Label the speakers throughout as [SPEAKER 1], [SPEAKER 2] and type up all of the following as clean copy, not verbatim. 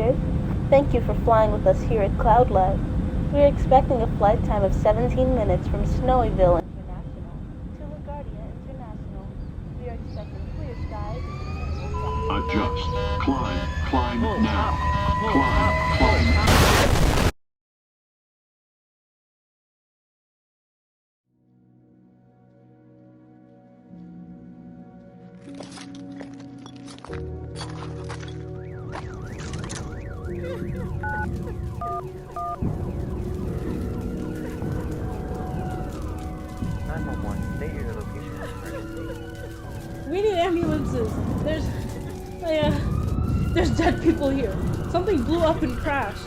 [SPEAKER 1] passengers. Thank you for flying with us here at CloudLab. We are expecting a flight time of 17 minutes from Snowyville International to LaGuardia International. We are expecting clear skies and minimal traffic.
[SPEAKER 2] Adjust. Climb now. Climb.
[SPEAKER 3] State your location of emergency.
[SPEAKER 4] We need ambulances. There's dead people here. Something blew up and crashed.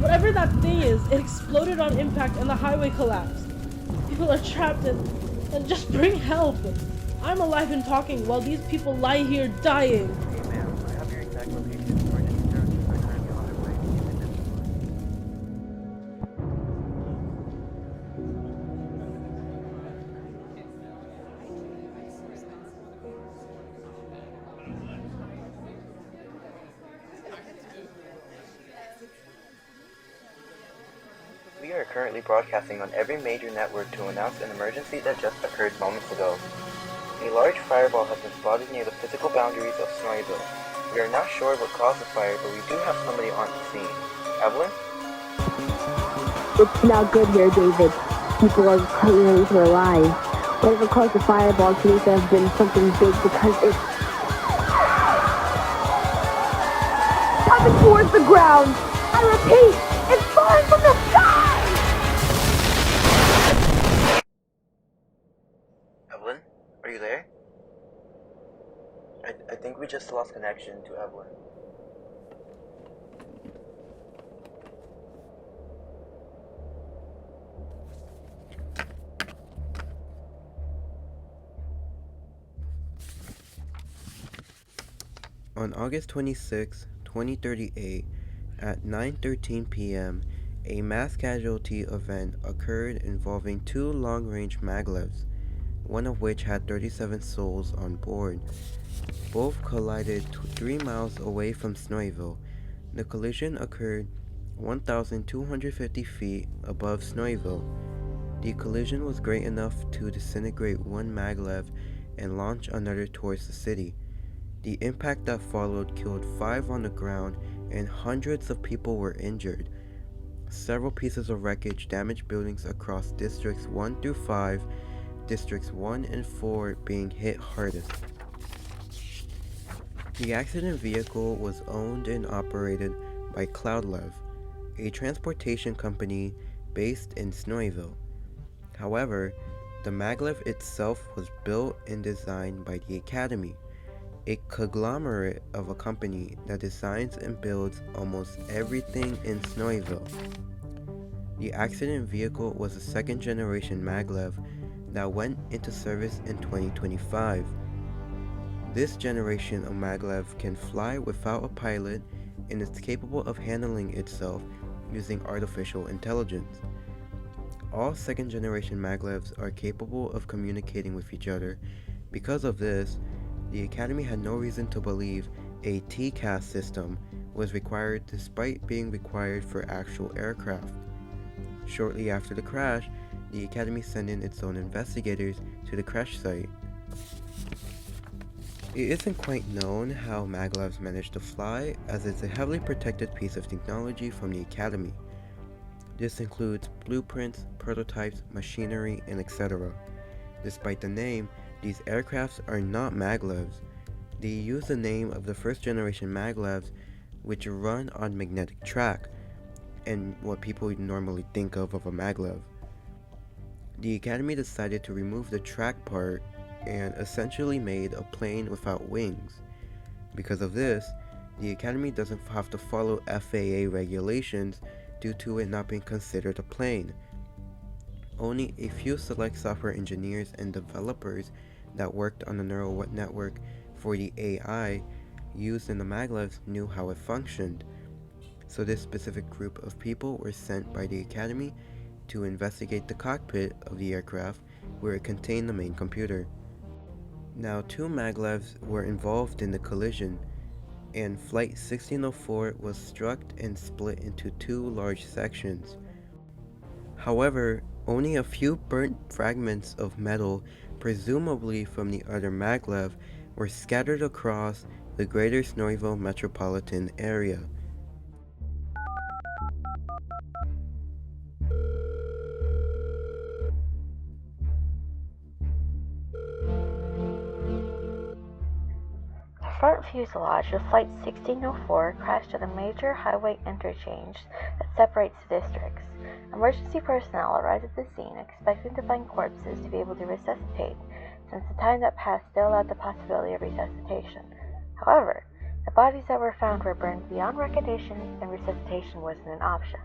[SPEAKER 4] Whatever that thing is, it exploded on impact and the highway collapsed. People are trapped and just bring help. I'm alive and talking while these people lie here dying.
[SPEAKER 3] Hey ma'am, I have your exact location. Emergency services are currently on their way. We are currently broadcasting on every major network to announce an emergency that just occurred moments ago. A large fireball has been spotted near the physical boundaries of Snowyville. We are not sure what caused the fire, but we do have somebody on the scene. Evelyn?
[SPEAKER 5] It's not good here, David. People are claiming to alive. Whatever caused the fireball seems to have been something big because it's coming towards the ground. I repeat, it's falling from the sky!
[SPEAKER 3] Evelyn? Are you there? I think we just lost connection to Evelyn.
[SPEAKER 6] On August 26, 2038, at 9:13 p.m., a mass casualty event occurred involving two long-range maglevs, one of which had 37 souls on board. Both collided 3 miles away from Snowyville. The collision occurred 1,250 feet above Snowyville. The collision was great enough to disintegrate one maglev and launch another towards the city. The impact that followed killed 5 on the ground and hundreds of people were injured. Several pieces of wreckage damaged buildings across Districts 1 through 5, Districts 1 and 4 being hit hardest. The accident vehicle was owned and operated by CloudLab, a transportation company based in Snowyville. However, the maglev itself was built and designed by the Academy, a conglomerate of a company that designs and builds almost everything in Snowyville. The accident vehicle was a second-generation maglev that went into service in 2025. This generation of maglev can fly without a pilot and is capable of handling itself using artificial intelligence. All second-generation maglevs are capable of communicating with each other. Because of this, the Academy had no reason to believe a TCAS system was required despite being required for actual aircraft. Shortly after the crash, the Academy sent in its own investigators to the crash site. It isn't quite known how maglevs managed to fly, as it's a heavily protected piece of technology from the Academy. This includes blueprints, prototypes, machinery, and etc. Despite the name, these aircrafts are not maglevs. They use the name of the first generation maglevs, which run on magnetic track, and what people normally think of a maglev. The Academy decided to remove the track part and essentially made a plane without wings. Because of this, the Academy doesn't have to follow FAA regulations due to it not being considered a plane. Only a few select software engineers and developers that worked on the neural network for the AI used in the maglevs knew how it functioned. So this specific group of people were sent by the Academy to investigate the cockpit of the aircraft where it contained the main computer. Now, 2 maglevs were involved in the collision. and Flight 1604 was struck and split into two large sections. However, only a few burnt fragments of metal, presumably from the other maglev, were scattered across the greater Snowyville metropolitan area.
[SPEAKER 7] The front fuselage of Flight 1604 crashed at a major highway interchange that separates the districts. Emergency personnel arrived at the scene expecting to find corpses to be able to resuscitate, since the time that passed still allowed the possibility of resuscitation. However, the bodies that were found were burned beyond recognition and resuscitation wasn't an option.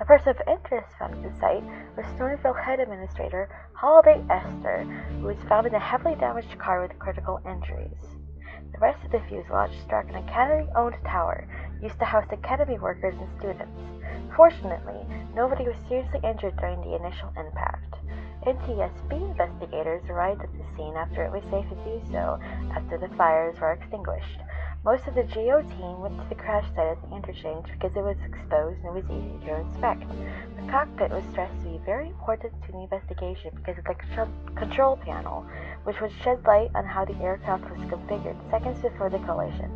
[SPEAKER 7] A person of interest found at the site was Snowyville Head Administrator Holiday Esther, who was found in a heavily damaged car with critical injuries. The rest of the fuselage struck an Academy-owned tower used to house Academy workers and students. Fortunately, nobody was seriously injured during the initial impact. NTSB investigators arrived at the scene after it was safe to do so, after the fires were extinguished. Most of the GO team went to the crash site at the interchange because it was exposed and it was easy to inspect. The cockpit was stressed to be very important to the investigation because of the control panel, which would shed light on how the aircraft was configured seconds before the collision.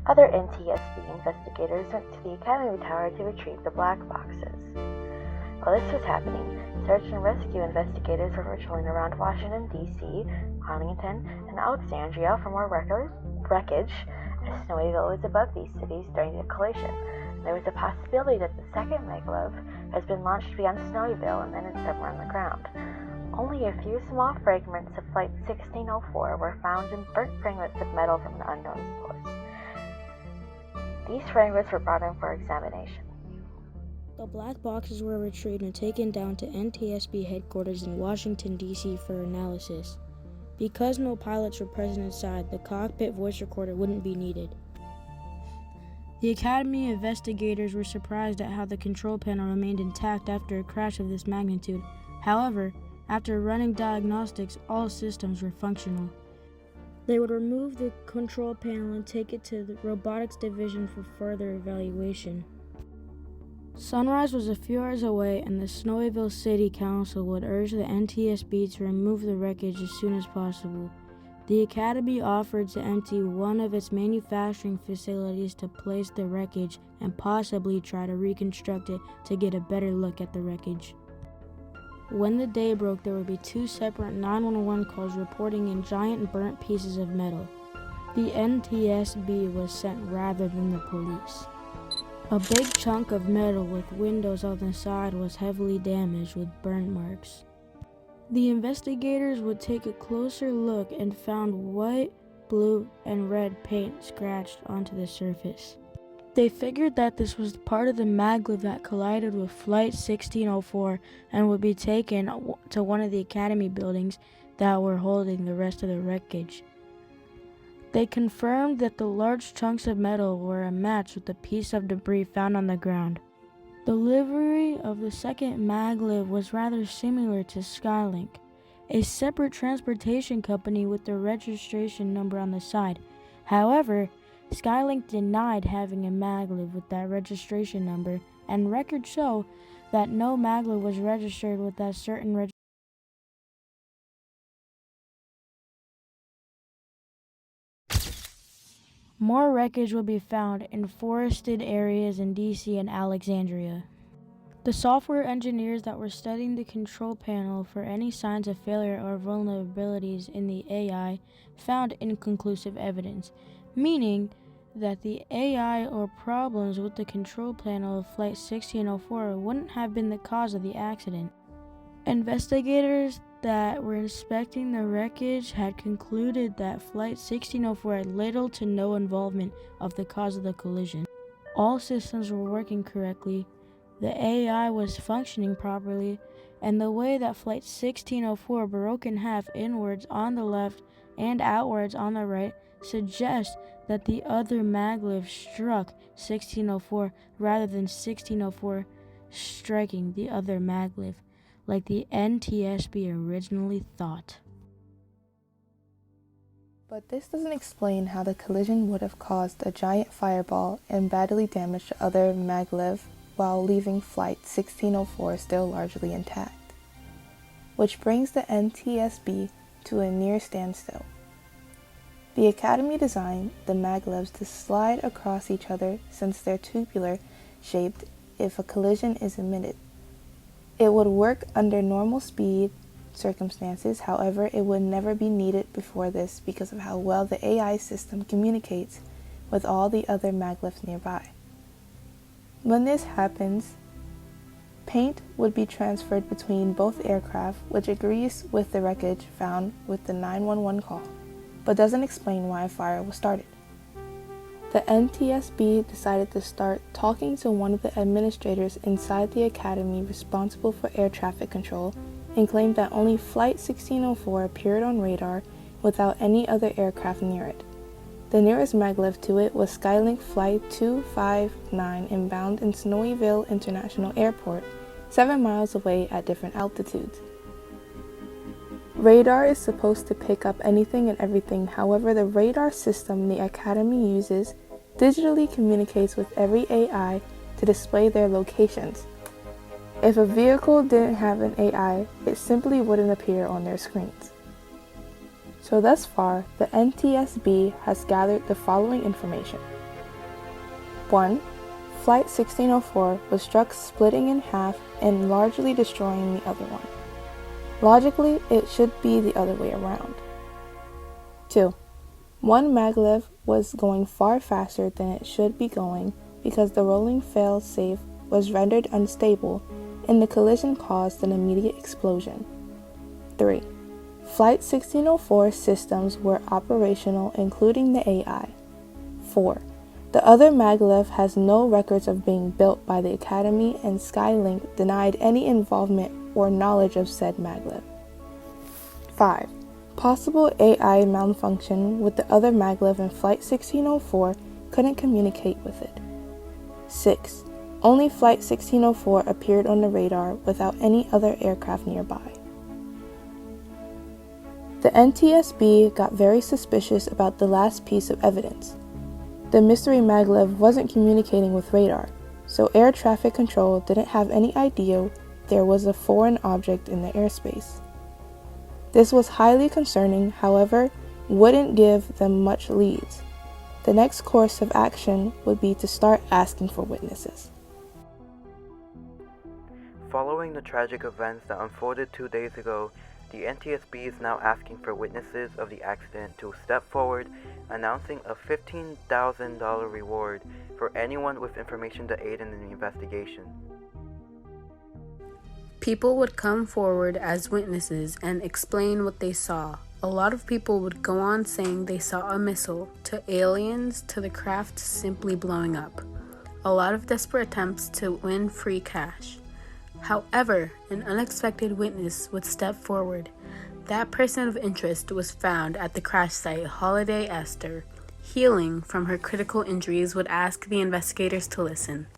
[SPEAKER 7] Other NTSB investigators went to the Academy Tower to retrieve the black boxes. While this was happening, search and rescue investigators were patrolling around Washington, D.C., Arlington, and Alexandria for more wreckage, as Snowyville was above these cities during the collision. There was a possibility that the second maglev has been launched beyond Snowyville and then it's somewhere on the ground. Only a few small fragments of Flight 1604 were found in burnt fragments of metal from an unknown source. These fragments were brought in for examination.
[SPEAKER 8] The black boxes were retrieved and taken down to NTSB headquarters in Washington, D.C. for analysis. Because no pilots were present inside, the cockpit voice recorder wouldn't be needed. The Academy investigators were surprised at how the control panel remained intact after a crash of this magnitude. However, after running diagnostics, all systems were functional. They would remove the control panel and take it to the robotics division for further evaluation. Sunrise was a few hours away, and the Snowyville City Council would urge the NTSB to remove the wreckage as soon as possible. The Academy offered to empty one of its manufacturing facilities to place the wreckage and possibly try to reconstruct it to get a better look at the wreckage. When the day broke, there would be two separate 911 calls reporting in giant burnt pieces of metal. The NTSB was sent rather than the police. A big chunk of metal with windows on the side was heavily damaged with burn marks. The investigators would take a closer look and found white, blue, and red paint scratched onto the surface. They figured that this was part of the maglev that collided with Flight 1604 and would be taken to one of the Academy buildings that were holding the rest of the wreckage. They confirmed that the large chunks of metal were a match with the piece of debris found on the ground. The livery of the second maglev was rather similar to Skylink, a separate transportation company with the registration number on the side. However, Skylink denied having a maglev with that registration number, and records show that no maglev was registered with that certain registration. More wreckage will be found in forested areas in DC and Alexandria. The software engineers that were studying the control panel for any signs of failure or vulnerabilities in the AI found inconclusive evidence, meaning that the AI or problems with the control panel of Flight 1604 wouldn't have been the cause of the accident. Investigators that were inspecting the wreckage had concluded that Flight 1604 had little to no involvement of the cause of the collision. All systems were working correctly, the AI was functioning properly, and the way that Flight 1604 broke in half inwards on the left and outwards on the right suggests that the other maglev struck 1604 rather than 1604 striking the other maglev, like the NTSB originally thought.
[SPEAKER 9] But this doesn't explain how the collision would have caused a giant fireball and badly damaged the other maglev while leaving Flight 1604 still largely intact. Which brings the NTSB to a near standstill. The Academy designed the maglevs to slide across each other since they're tubular shaped if a collision is emitted. It would work under normal speed circumstances, however, it would never be needed before this because of how well the AI system communicates with all the other maglevs nearby. When this happens, paint would be transferred between both aircraft, which agrees with the wreckage found with the 911 call, but doesn't explain why a fire was started. The NTSB decided to start talking to one of the administrators inside the Academy responsible for air traffic control and claimed that only Flight 1604 appeared on radar without any other aircraft near it. The nearest maglev to it was Skylink Flight 259 inbound in Snowyville International Airport, 7 miles away at different altitudes. Radar is supposed to pick up anything and everything, however, the radar system the Academy uses digitally communicates with every AI to display their locations. If a vehicle didn't have an AI, it simply wouldn't appear on their screens. So thus far, the NTSB has gathered the following information. 1. Flight 1604 was struck splitting in half and largely destroying the other one. Logically, it should be the other way around. 2. One maglev was going far faster than it should be going because the rolling fail-safe was rendered unstable and the collision caused an immediate explosion. 3. Flight 1604 systems were operational, including the AI. 4. The other maglev has no records of being built by the Academy, and Skylink denied any involvement or knowledge of said maglev. 5. Possible AI malfunction with the other maglev and Flight 1604 couldn't communicate with it. 6. Only Flight 1604 appeared on the radar without any other aircraft nearby. The NTSB got very suspicious about the last piece of evidence. The mystery maglev wasn't communicating with radar, so air traffic control didn't have any idea there was a foreign object in the airspace. This was highly concerning, however, wouldn't give them much leads. The next course of action would be to start asking for witnesses.
[SPEAKER 3] Following the tragic events that unfolded 2 days ago, the NTSB is now asking for witnesses of the accident to step forward, announcing a $15,000 reward for anyone with information to aid in the investigation.
[SPEAKER 10] People would come forward as witnesses and explain what they saw. A lot of people would go on saying they saw a missile, to aliens, to the craft simply blowing up. A lot of desperate attempts to win free cash. However, an unexpected witness would step forward. That person of interest was found at the crash site, Holiday Esther. Healing from her critical injuries would ask the investigators to listen.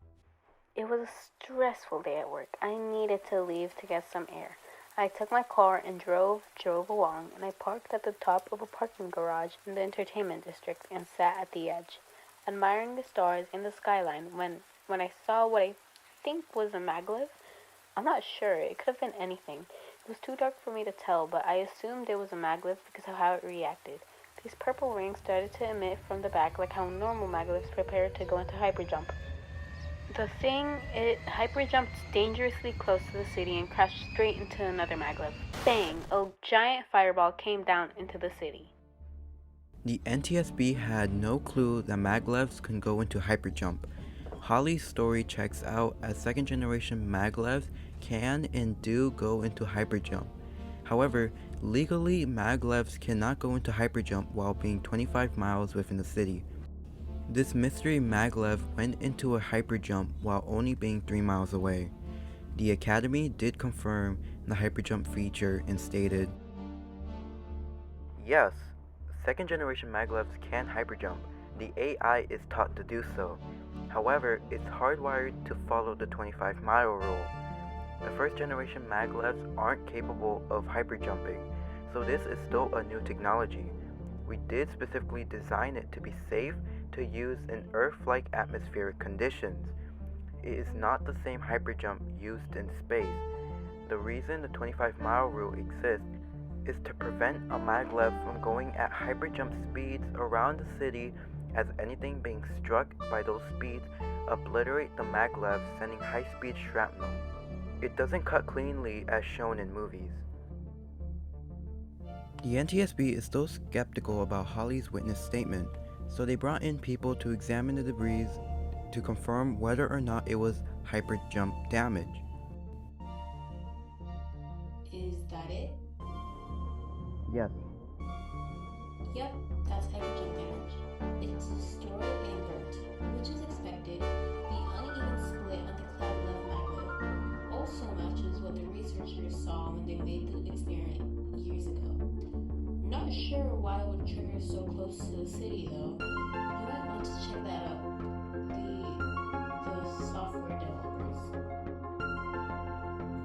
[SPEAKER 1] It was a stressful day at work. I needed to leave to get some air. I took my car and drove along, and I parked at the top of a parking garage in the entertainment district and sat at the edge, admiring the stars in the skyline when I saw what I think was a maglev. I'm not sure, it could have been anything. It was too dark for me to tell, but I assumed it was a maglev because of how it reacted. These purple rings started to emit from the back like how normal maglevs prepare to go into hyperjump. The thing, it hyperjumped dangerously close to the city and crashed straight into another maglev. Bang! A giant fireball came down into the city.
[SPEAKER 6] The NTSB had no clue that maglevs can go into hyperjump. Holly's story checks out as second-generation maglevs can and do go into hyperjump. However, legally maglevs cannot go into hyperjump while being 25 miles within the city. This mystery maglev went into a hyperjump while only being 3 miles away. The Academy did confirm the hyperjump feature and stated,
[SPEAKER 3] Yes, second-generation maglevs can hyperjump. The AI is taught to do so. However, it's hardwired to follow the 25-mile rule. The first-generation maglevs aren't capable of hyperjumping, so this is still a new technology. We did specifically design it to be safe to use in Earth-like atmospheric conditions. It is not the same hyperjump used in space. The reason the 25-mile rule exists is to prevent a maglev from going at hyperjump speeds around the city, as anything being struck by those speeds obliterate the maglev, sending high-speed shrapnel. It doesn't cut cleanly as shown in movies.
[SPEAKER 6] The NTSB is still skeptical about Hawley's witness statement, so they brought in people to examine the debris to confirm whether or not it was hyperjump damage.
[SPEAKER 11] Is that it?
[SPEAKER 6] Yes.
[SPEAKER 11] Yep, that's hyperjump damage. It's destroyed and burnt, which is expected. The uneven split on the cloud left maglev also matches what the researchers saw when they made the experiment years ago. Not sure why it would trigger so close to the city though. You might want to check that out. The software developers.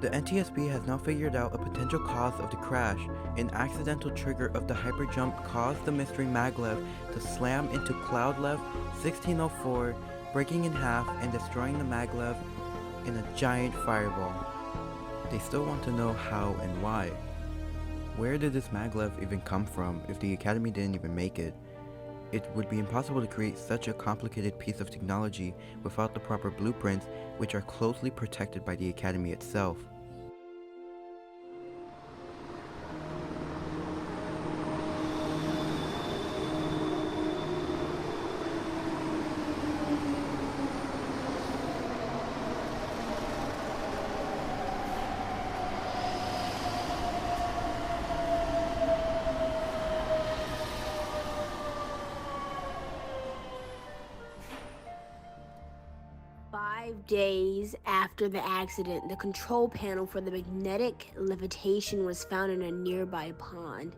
[SPEAKER 6] The NTSB has now figured out a potential cause of the crash. An accidental trigger of the hyperjump caused the mystery maglev to slam into Cloudlev 1604, breaking in half and destroying the maglev in a giant fireball. They still want to know how and why. Where did this maglev even come from if the Academy didn't even make it? It would be impossible to create such a complicated piece of technology without the proper blueprints, which are closely protected by the Academy itself.
[SPEAKER 8] 5 days after the accident, the control panel for the magnetic levitation was found in a nearby pond.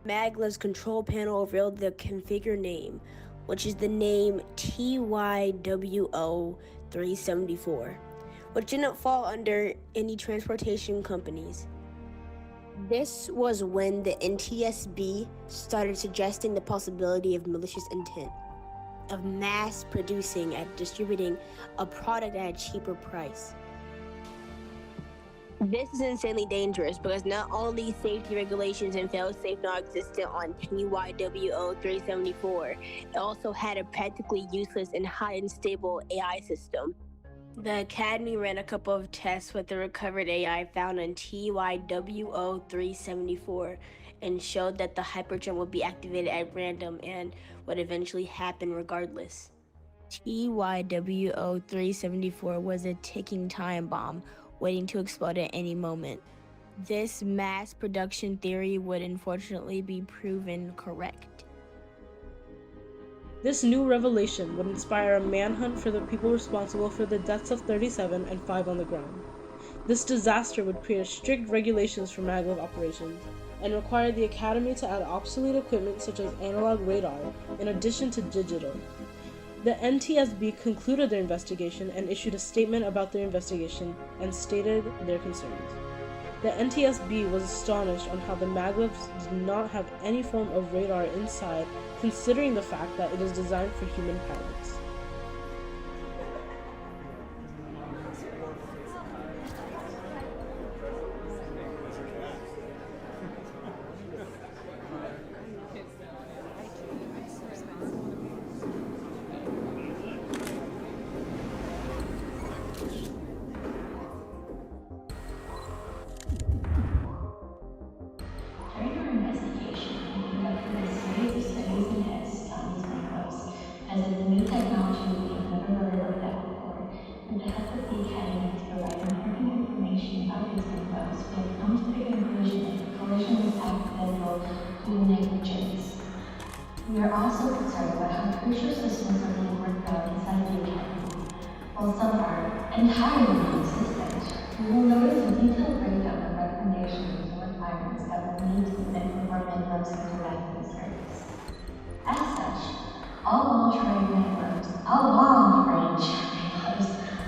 [SPEAKER 8] Maglev's control panel revealed the configure name, which is the name TYWO374, which didn't fall under any transportation companies. This was when the NTSB started suggesting the possibility of malicious intent, of mass producing and distributing a product at a cheaper price. This is insanely dangerous because not only safety regulations and fail-safe non-existent on TYWO374, it also had a practically useless and highly unstable AI system. The Academy ran a couple of tests with the recovered AI found on TYWO374 and showed that the hyperjump would be activated at random and would eventually happen regardless. TYWO374 was a ticking time bomb waiting to explode at any moment. This mass production theory would unfortunately be proven correct.
[SPEAKER 4] This new revelation would inspire a manhunt for the people responsible for the deaths of 37 and 5 on the ground. This disaster would create strict regulations for maglev operations and require the Academy to add obsolete equipment such as analog radar in addition to digital. The NTSB concluded their investigation and issued a statement about their investigation and stated their concerns. The NTSB was astonished on how the maglevs did not have any form of radar inside, considering the fact that it is designed for human pilots.
[SPEAKER 12] During our investigation, we conducted a series of studies and tests on these microbes, as it's new technology we have never really looked at before, and to help with the Academy to provide important information about these microbes, we have come to the conclusion that the collision was accidental due to negligence. We are also concerned about how crucial systems are being worked on inside the Academy. While some are entirely non-existent, we will notice a detailed breakdown of recommendations and requirements that will need to be met before maglevs into active service. As such, all long-range maglevs will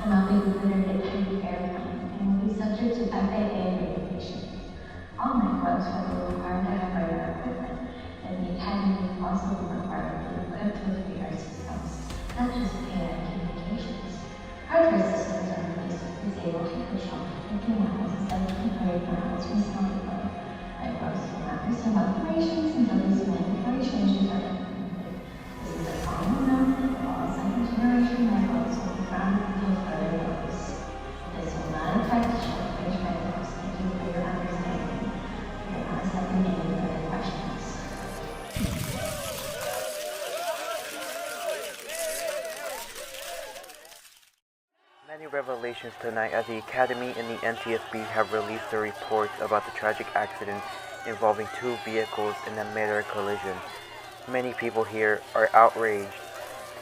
[SPEAKER 12] not be considered a type of airplane and will be subject to FAA regulations. All maglevs will be required to have radar equipment, and the Academy also be required to be equipped with radar systems, not just AI communications. Hardware systems are replaced with disable push up to 50 miles instead of 200 miles from Snowyville. Microbes will not receive operations until these mandatory changes are implemented. This is a final announcement that all second-generation microbes will be grounded until further notice. This will not affect short-range microbes. Thank you for your understanding. We are not accepting any further questions.
[SPEAKER 3] Many revelations tonight as the Academy and the NTSB have released their reports about the tragic accident involving two vehicles in a mid-air collision. Many people here are outraged.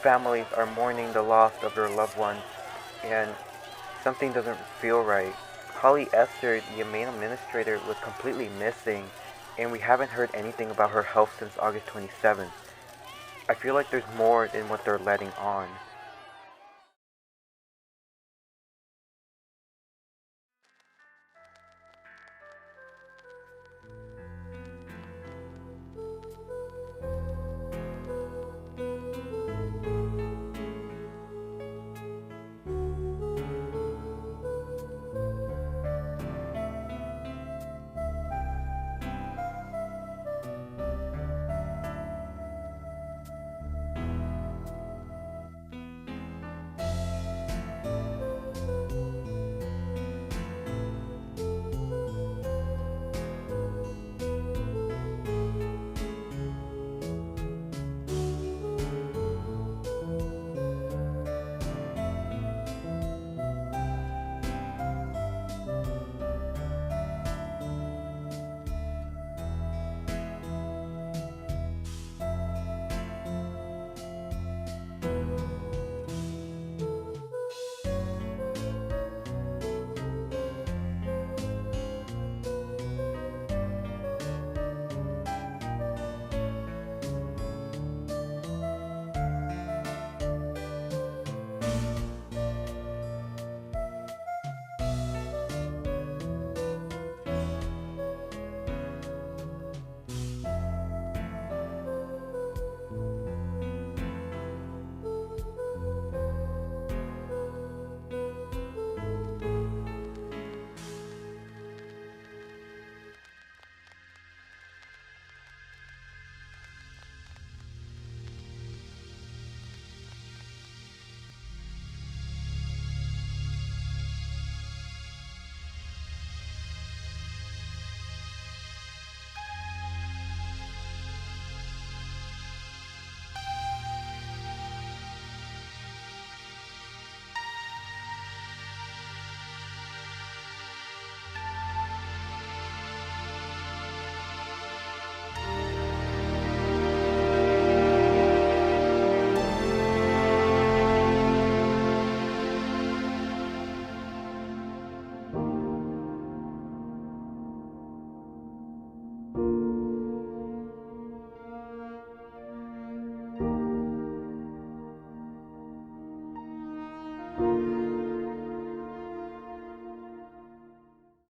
[SPEAKER 3] Families are mourning the loss of their loved ones, and something doesn't feel right. Holly Esther, the main administrator, was completely missing, and we haven't heard anything about her health since August 27th. I feel like there's more than what they're letting on.